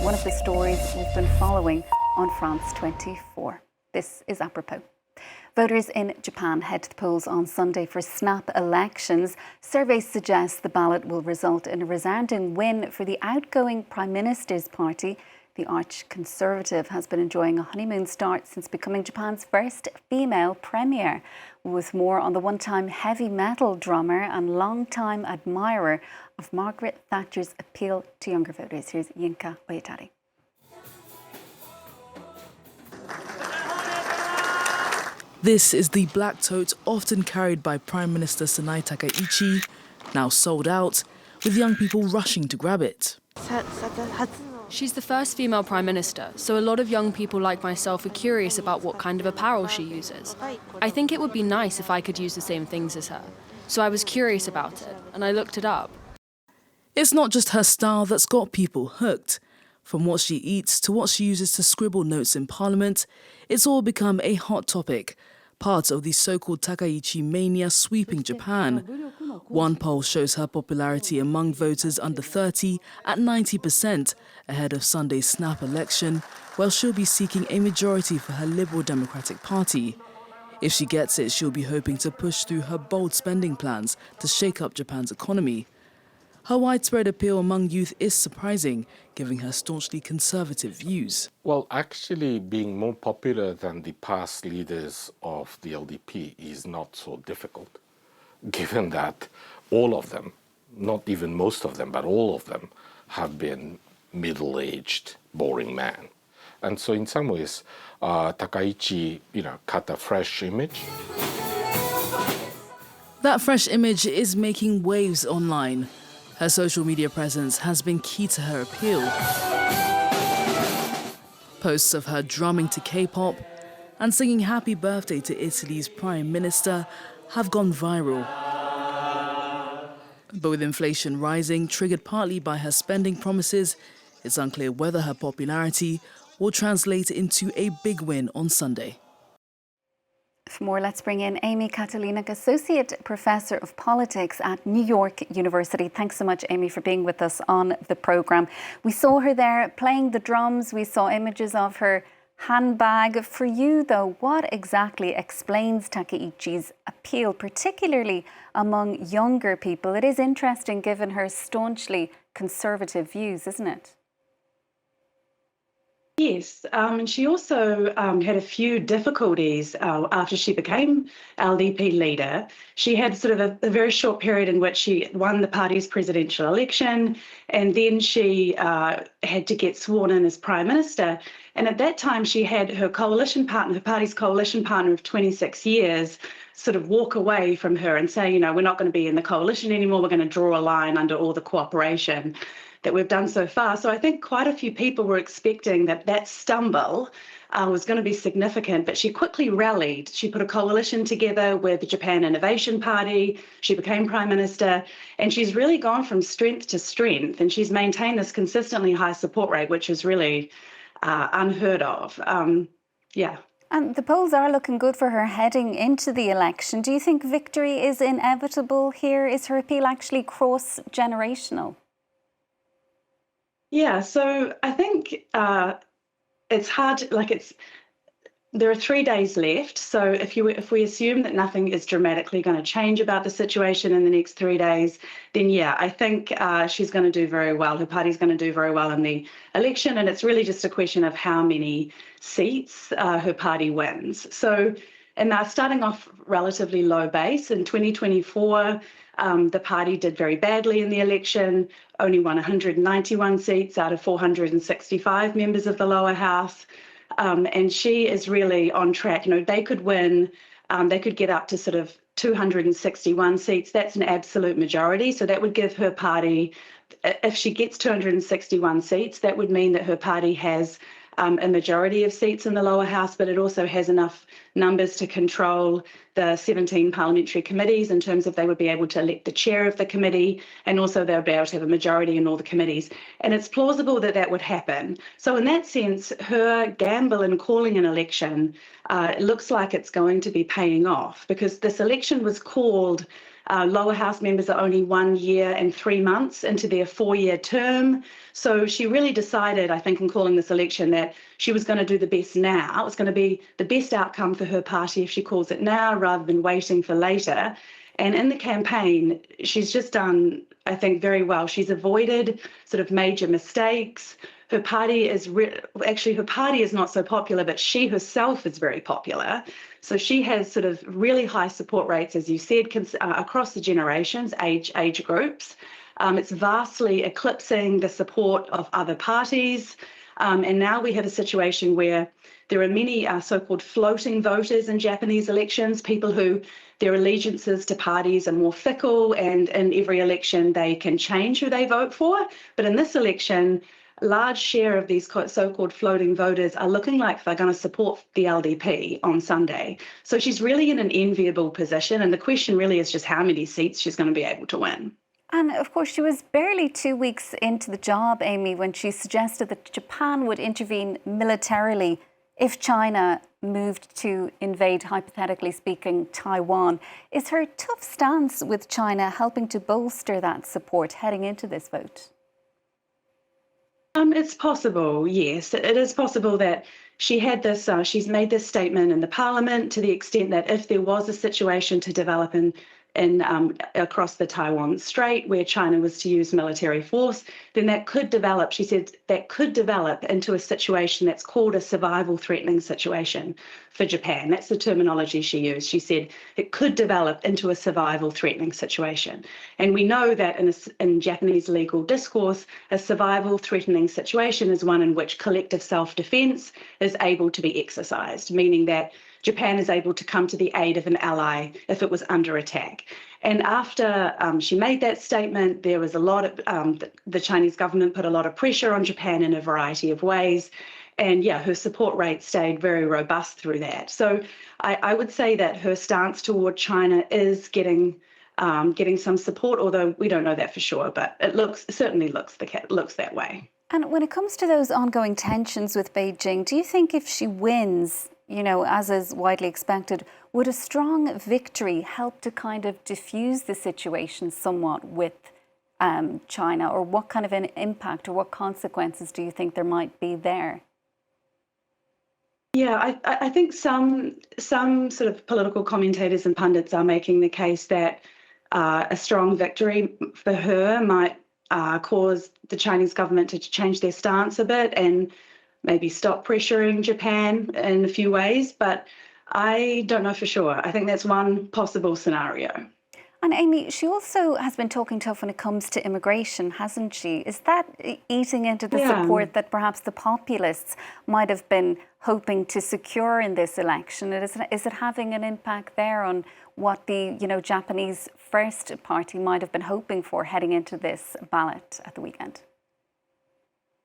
one of the stories we've been following on France 24. This is apropos. Voters in Japan head to the polls on Sunday for snap elections. Surveys suggest the ballot will result in a resounding win for the outgoing Prime Minister's party. The arch-conservative has been enjoying a honeymoon start since becoming Japan's first female premier. With more on the one-time heavy metal drummer and long-time admirer of Margaret Thatcher's appeal to younger voters. Here's Yinka Oyatari. This is the black tote often carried by Prime Minister Sanae Takaichi, now sold out, with young people rushing to grab it. She's the first female Prime Minister, so a lot of young people like myself are curious about what kind of apparel she uses. I think it would be nice if I could use the same things as her. So I was curious about it, and I looked it up. It's not just her style that's got people hooked. From what she eats to what she uses to scribble notes in Parliament, it's all become a hot topic, part of the so-called Takaichi mania sweeping Japan. One poll shows her popularity among voters under 30 at 90%, ahead of Sunday's snap election, where she'll be seeking a majority for her Liberal Democratic Party. If she gets it, she'll be hoping to push through her bold spending plans to shake up Japan's economy. Her widespread appeal among youth is surprising, given her staunchly conservative views. Well, actually being more popular than the past leaders of the LDP is not so difficult, given that all of them, not even most of them, but all of them, have been middle-aged, boring men. And so in some ways, Takaichi, cut a fresh image. That fresh image is making waves online. Her social media presence has been key to her appeal. Posts of her drumming to K-pop and singing happy birthday to Italy's Prime Minister have gone viral. But with inflation rising, triggered partly by her spending promises, it's unclear whether her popularity will translate into a big win on Sunday. For more, let's bring in Amy Catalinac, Associate Professor of Politics at New York University. Thanks so much, Amy, for being with us on the programme. We saw her there playing the drums. We saw images of her handbag. For you, though, what exactly explains Takaichi's appeal, particularly among younger people? It is interesting given her staunchly conservative views, isn't it? Yes, and she also had a few difficulties after she became LDP leader. She had sort of a very short period in which she won the party's presidential election, and then she had to get sworn in as Prime Minister. And at that time, she had her coalition partner, her party's coalition partner of 26 years, sort of walk away from her and say, we're not going to be in the coalition anymore. We're going to draw a line under all the cooperation that we've done so far. So I think quite a few people were expecting that stumble was going to be significant, but she quickly rallied. She put a coalition together with the Japan Innovation Party. She became Prime Minister, and she's really gone from strength to strength, and she's maintained this consistently high support rate, which is really unheard of. Yeah. And the polls are looking good for her heading into the election. Do you think victory is inevitable here? Is her appeal actually cross-generational? Yeah, so I think it's hard. There are 3 days left. So if we assume that nothing is dramatically going to change about the situation in the next 3 days, then yeah, I think she's going to do very well. Her party's going to do very well in the election, and it's really just a question of how many seats her party wins. So, and they're starting off relatively low base. In 2024, the party did very badly in the election, only won 191 seats out of 465 members of the lower house. And she is really on track. They could win, they could get up to sort of 261 seats. That's an absolute majority. So that would give her party, if she gets 261 seats, that would mean that her party has a majority of seats in the lower house, but it also has enough numbers to control the 17 parliamentary committees in terms of they would be able to elect the chair of the committee, and also they would be able to have a majority in all the committees. And it's plausible that that would happen. So in that sense, her gamble in calling an election, it looks like it's going to be paying off, because this election was called Lower house members are only 1 year and 3 months into their 4-year term. So she really decided, I think, in calling this election that she was going to do the best now. It was going to be the best outcome for her party if she calls it now rather than waiting for later. And in the campaign, she's just done, I think, very well. She's avoided sort of major mistakes. Her party is actually, her party is not so popular, but she herself is very popular. So she has sort of really high support rates, as you said, across the generations, age groups. It's vastly eclipsing the support of other parties. And now we have a situation where there are many so-called floating voters in Japanese elections, people who their allegiances to parties are more fickle, and in every election they can change who they vote for. But in this election, a large share of these so-called floating voters are looking like they're going to support the LDP on Sunday. So she's really in an enviable position, and the question really is just how many seats she's going to be able to win. And of course, she was barely 2 weeks into the job, Amy, when she suggested that Japan would intervene militarily if China moved to invade, hypothetically speaking, Taiwan. Is her tough stance with China helping to bolster that support heading into this vote? It's possible, yes. It is possible that she had this, she's made this statement in the parliament to the extent that if there was a situation to develop in across the Taiwan Strait where China was to use military force, then that could develop, she said, that could develop into a situation that's called a survival threatening situation for Japan. That's the terminology she used. She said it could develop into a survival threatening situation. And we know that in Japanese legal discourse, a survival threatening situation is one in which collective self-defense is able to be exercised, meaning that Japan is able to come to the aid of an ally if it was under attack. And after she made that statement, there was a lot of, the Chinese government put a lot of pressure on Japan in a variety of ways. And yeah, her support rate stayed very robust through that. So I would say that her stance toward China is getting some support, although we don't know that for sure, but it certainly looks that way. And when it comes to those ongoing tensions with Beijing, do you think if she wins, as is widely expected, would a strong victory help to kind of diffuse the situation somewhat with China? Or what kind of an impact or what consequences do you think there might be there? Yeah, I think some sort of political commentators and pundits are making the case that a strong victory for her might cause the Chinese government to change their stance a bit and maybe stop pressuring Japan in a few ways, but I don't know for sure. I think that's one possible scenario. And Amy, she also has been talking tough when it comes to immigration, hasn't she? Is that eating into the support that perhaps the populists might have been hoping to secure in this election? Is it having an impact there on what the Japanese First Party might have been hoping for heading into this ballot at the weekend?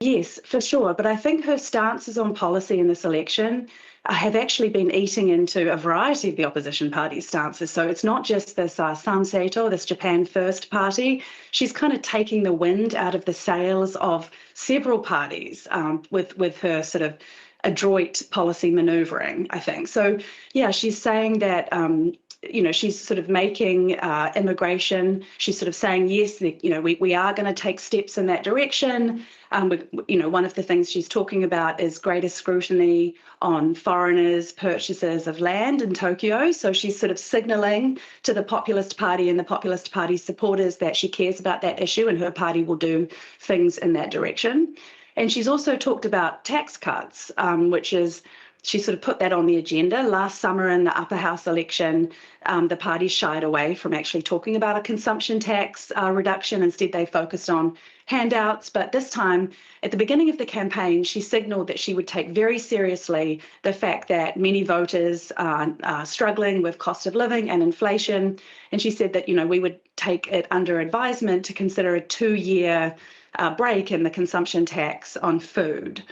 Yes, for sure. But I think her stances on policy in this election have actually been eating into a variety of the opposition party's stances. So it's not just this Sanseito, this Japan First Party. She's kind of taking the wind out of the sails of several parties with her sort of adroit policy manoeuvring, I think. So, yeah, she's saying that she's sort of making immigration, she's sort of saying, yes, we are going to take steps in that direction. One of the things she's talking about is greater scrutiny on foreigners' purchases of land in Tokyo. So she's sort of signalling to the Populist Party and the Populist Party supporters that she cares about that issue and her party will do things in that direction. And she's also talked about tax cuts, which is, she sort of put that on the agenda. Last summer in the upper house election, the party shied away from actually talking about a consumption tax reduction. Instead, they focused on handouts. But this time, at the beginning of the campaign, she signalled that she would take very seriously the fact that many voters are struggling with cost of living and inflation. And she said that, we would take it under advisement to consider a 2-year break in the consumption tax on food.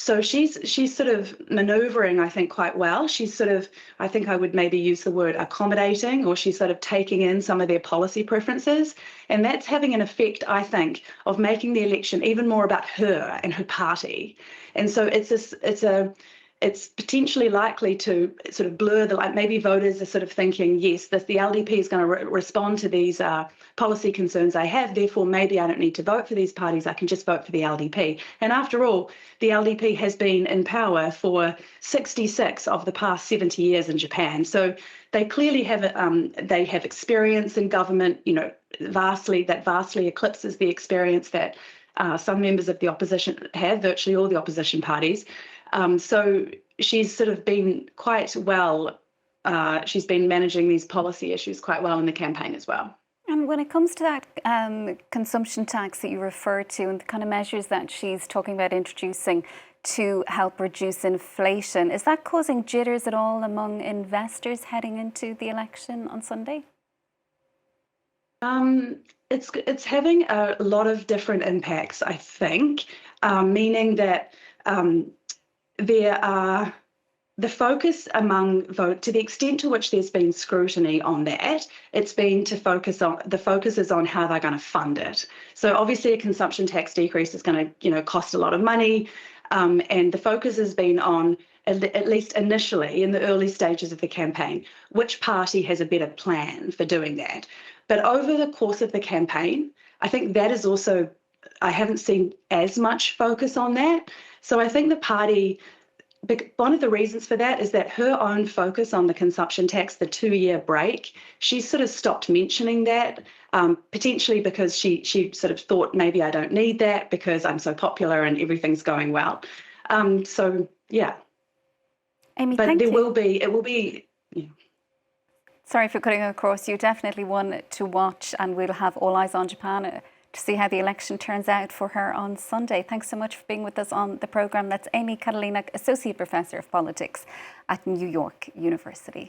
So she's sort of manoeuvring, I think, quite well. She's sort of, I think I would maybe use the word accommodating, or she's sort of taking in some of their policy preferences. And that's having an effect, I think, of making the election even more about her and her party. And so it's it's potentially likely to sort of blur the, like maybe voters are sort of thinking, yes, the LDP is going to respond to these policy concerns I have, therefore maybe I don't need to vote for these parties, I can just vote for the LDP. And after all, the LDP has been in power for 66 of the past 70 years in Japan. So they clearly have they have experience in government, you know, vastly eclipses the experience that some members of the opposition have, virtually all the opposition parties. So she's sort of been quite well, she's been managing these policy issues quite well in the campaign as well. And when it comes to that consumption tax that you refer to and the kind of measures that she's talking about introducing to help reduce inflation, is that causing jitters at all among investors heading into the election on Sunday? It's having a lot of different impacts, I think, meaning that there are the focus among vote, to the extent to which there's been scrutiny on that, it's been to focus on, the focus is on how they're going to fund it. So obviously a consumption tax decrease is going to, you know, cost a lot of money, and the focus has been on, at least initially in the early stages of the campaign, which party has a better plan for doing that. But over the course of the campaign, I think that is also, I haven't seen as much focus on that. So I think the party, one of the reasons for that is that her own focus on the consumption tax, the 2-year break, she sort of stopped mentioning that, potentially because she sort of thought maybe I don't need that because I'm so popular and everything's going well. So yeah. Amy, but thank there you. will be, it will be. Yeah. Sorry for cutting across you. Definitely one to watch, and we'll have all eyes on Japan to see how the election turns out for her on Sunday. Thanks so much for being with us on the programme. That's Amy Catalinac, Associate Professor of Politics at New York University.